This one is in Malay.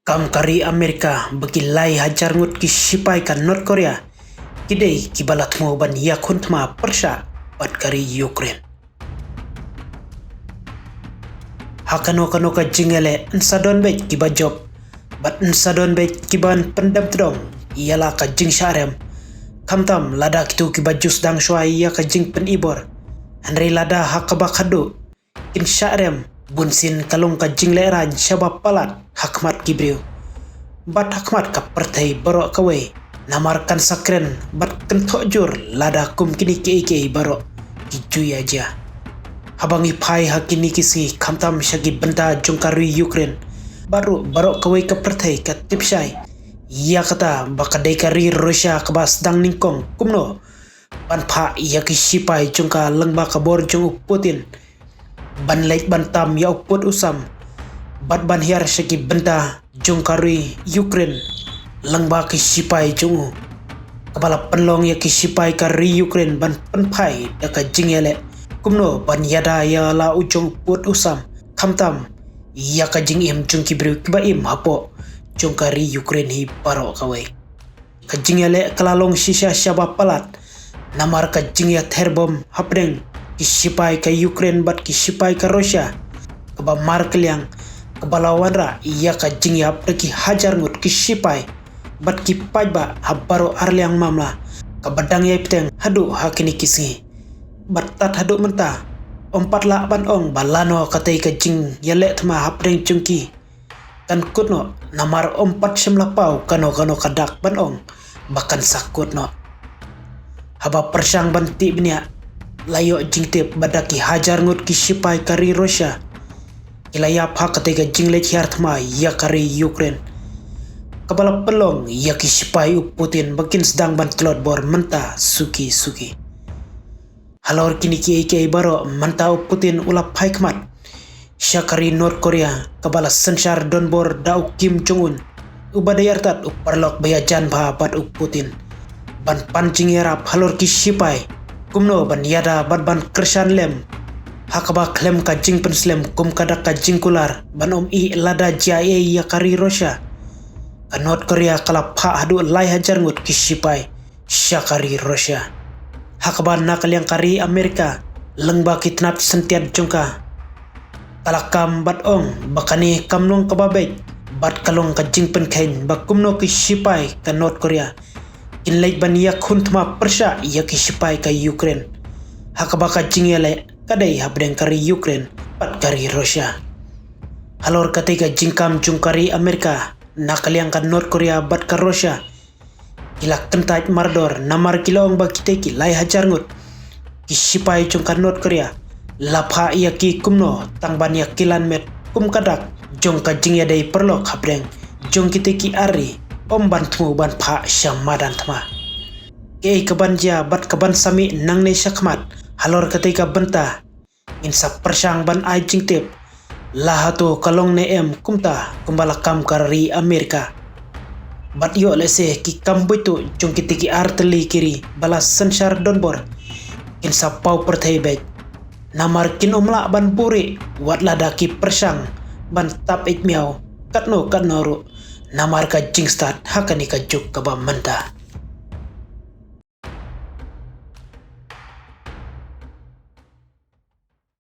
Kam kari Amerika bagi lai hajar ngut ki sipai kan North Korea. Kidai ki balat mo ban yakun tma persya bat kari Ukraine. Hakano kano ka jingele nsadon bet ki bajob. Bat nsadon bet ki ban pendam tedong. Ialah ka jing syarem. Kamtam lada kitu ki bajus dang syua ia ka jing pen ibor. Henry lada hakabak hadu. Kin syarem bunsin kalung ka jing leran syabab palat hakmat kibriu. Bat hakmat ka pertai barok kawe. Namarkan sakren bat kentok jur lada kum kini ke barok kijui aja. Habangi pai hakini kisi kamtam syagi benda jungkarui Ukraine. Baru barok kawe ka pertai ka tipsyai. Ia kata bakadai kari Rusia kebas dang ningkong kumno. Ban pa ia kisipai jungka lengba kabor jung Putin. Ban lait ban tam ya uput usam. Bat ban hiar syagi benda jungkarui Ukraine. Lengba kisipai jungu. Kepala penlong ya kisipai kari Ukraine ban penpai daka jingele. Kumno ban yada ya la ujung uput usam. Kamtam ia ka jing im jung kibriu kiba im hapo. Jungkari Ukraine hi barok kawai. Kajingele kelalong sisa syabab palat. Namar kajing ya terbom hapdeng. Kisipai ka Ukraine bat kisipai ka Rusia. Keba markeliang kebalawan ra iya kajing ya pergi hajar ngut kisipai. Bat kipai ba habaro arliang mamla. Kabadang ya ipteng hadu hakini kisi. Bat tat hadu mentah. Ompat lak ban ong balano katai kajing ya lek tma hapdeng jungki. Kan kutno namar ompat semlapau kano kadak ban ong bahkan sakut no. Haba persang banti bnia layo jingtip badaki hajar ngut kisipai kari Rusia. Ilayap hak ketiga jingle hiar tma ya kari Ukraine. Kepala pelong ya kisipai Putin bakin sedang ban telot bor mentah suki. Halor kini ki baro mentah Putin ulap haikmat. Syakari North Korea kebala sensar donbor dau Kim Jong Un. Ubadayar tat uparlok bayajan bat Putin. Ban pancing yarap halor kisipai. Kumno ban yada ban kersan lem. Hakaba klem ka jing penslem kum kadak ka jing kular. Ban i lada jae ya kari Rusia. Ka North Korea kalap ha hadu lai hajar ngut kisipai. Syakari Rusia. Hakaba nakal yang kari Amerika. Lengba kitnap sentiat jungka. Kalakam bat ong bakani kamnong kababek bat kalong ka jing penkain bakumno kisipai ka North Korea. Kinlait ban yak huntma persya yak kisipai ka Ukraine. Hakaba ka jing yale kadai habdeng kari Ukraine bat kari Rusia. Halor katiga jingkam jungkari Amerika nakaliang ka North Korea bat ka Rusia. Ilak kentait mardor namar kilong bakiteki lai hajar ngut kisipai jungka North Korea. Lapha ia ki kumno tangban ya kilan met kum kadak jong ka jing ya dai perlok habdeng jong kiteki ari ban tmu ban pha syamadan tma ke kabanja bat kaban sami nang ne syakmat halor ketika benta insa persang ban ai jing tip lahato kalong ne em kumta kumbala kam kari Amerika bat yo lese ki kambutu jong kiteki arteli kiri balas sensar donbor insa pau pertai bet. Namar kin omla ban puri wat ladaki persang ban tap it miau katno ru namar ka jingstat hakani ka juk ka ba menta.